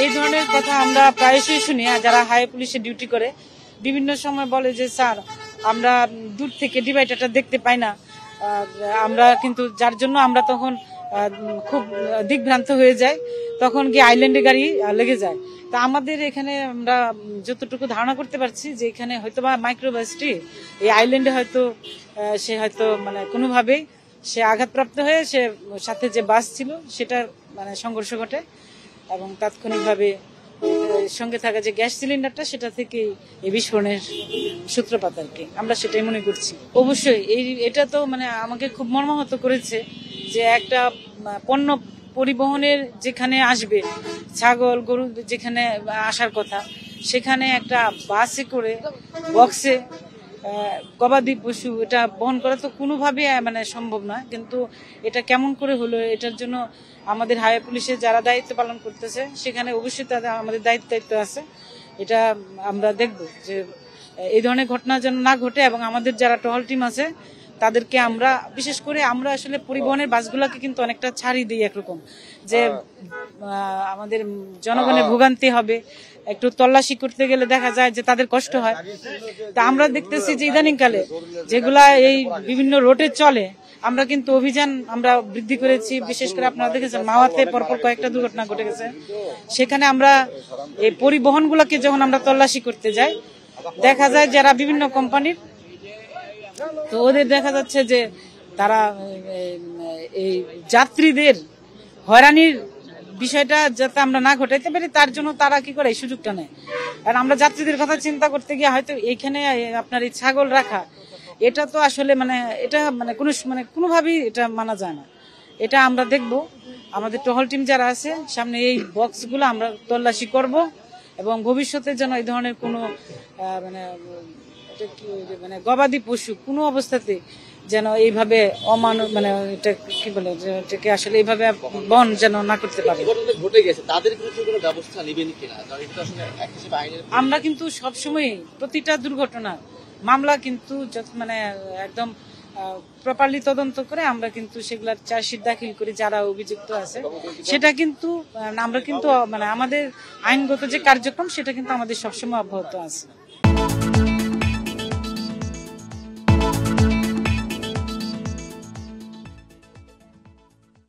এই ধরনের কথা আমরা প্রায়শই শুনি। যারা হাই পুলিশে ডিউটি করে বিভিন্ন সময় বলে যে স্যার আমরা দূর থেকে ডিভাইডারটা দেখতে পাই না, আমরা কিন্তু যার জন্য আমরা তখন খুব দিকভ্রান্ত হয়ে যায়, তখন গিয়ে আইল্যান্ডে গাড়ি লেগে যায়। তা আমাদের এখানে আমরা যতটুকু ধারণা করতে পারছি যে এখানে হয়তো বা মাইক্রোবাসটি এই আইল্যান্ডে হয়তো সে হয়তো মানে কোনোভাবেই সে আঘাতপ্রাপ্ত হয়ে সে সাথে যে বাস ছিল সেটার মানে সংঘর্ষ ঘটে এবং তাৎক্ষণিকভাবে সঙ্গে থাকা যে গ্যাস সিলিন্ডারটা সেটা থেকে এই বিস্ফোরণের সূত্রপাত আর কি, আমরা সেটাই মনে করছি। অবশ্যই এটা তো মানে আমাকে খুব মর্মাহত করেছে যে একটা পণ্য পরিবহনের যেখানে আসবে, ছাগল গরু যেখানে আসার কথা, সেখানে একটা বাসে করে বক্সে গবাদি পশু এটা বহন করা তো কোনোভাবে মানে সম্ভব নয়। কিন্তু এটা কেমন করে হলো, এটার জন্য আমাদের হাইওয়ে পুলিশের যারা দায়িত্ব পালন করতেছে সেখানে অবশ্যই তাদের আমাদের দায়িত্ব আছে। এটা আমরা দেখব যে এই ধরনের ঘটনা যেন না ঘটে এবং আমাদের যারা টহল টিম আছে তাদেরকে আমরা বিশেষ করে আমরা আসলে পরিবহনের বাসগুলোকে কিন্তু অনেকটা ছাড়ি দিই একরকম, যে আমাদের জনগণের ভোগান্তি হবে, একটু তল্লাশি করতে গেলে দেখা যায় যে তাদের কষ্ট হয়। তা আমরা দেখতেছি যে ইদানিংকালে যেগুলা এই বিভিন্ন রোডে চলে আমরা কিন্তু অভিযান আমরা বৃদ্ধি করেছি। বিশেষ করে আপনারা দেখেছেন মাওয়াতে পরপর কয়েকটা দুর্ঘটনা ঘটে গেছে, সেখানে আমরা এই পরিবহনগুলোকে যখন আমরা তল্লাশি করতে যাই দেখা যায় যারা বিভিন্ন কোম্পানির, তো ওদের দেখা যাচ্ছে যে তারা এই যাত্রীদের হয়রানির বিষয়টা যাতে আমরা না ঘটাইতে পারি তার জন্য তারা কি করে এই সুযোগটা নেয়। আর আমরা যাত্রীদের কথা চিন্তা করতে গিয়ে হয়তো এইখানে আপনার এই ছাগল রাখা এটা তো আসলে মানে এটা মানে কোনোভাবেই এটা মানা যায় না। এটা আমরা দেখব আমাদের টহল টিম যারা আছে সামনে এই বক্সগুলো আমরা তল্লাশি করব এবং ভবিষ্যতে যেন এই ধরনের কোনো মানে গবাদি পশু কোনো অবস্থাতে যেন এইভাবে মানে এটা কি বলে এটাকে আসলে এইভাবে বহন যেন না করতে পারে। আমরা কিন্তু সবসময় প্রতিটা দুর্ঘটনা মামলা কিন্তু মানে একদম প্রপারলি তদন্ত করে আমরা কিন্তু সেগুলার চার্জশিট দাখিল করি যারা অভিযুক্ত আছে। সেটা কিন্তু আমরা কিন্তু মানে আমাদের আইনগত যে কার্যক্রম সেটা কিন্তু আমাদের সবসময় অব্যাহত আছে।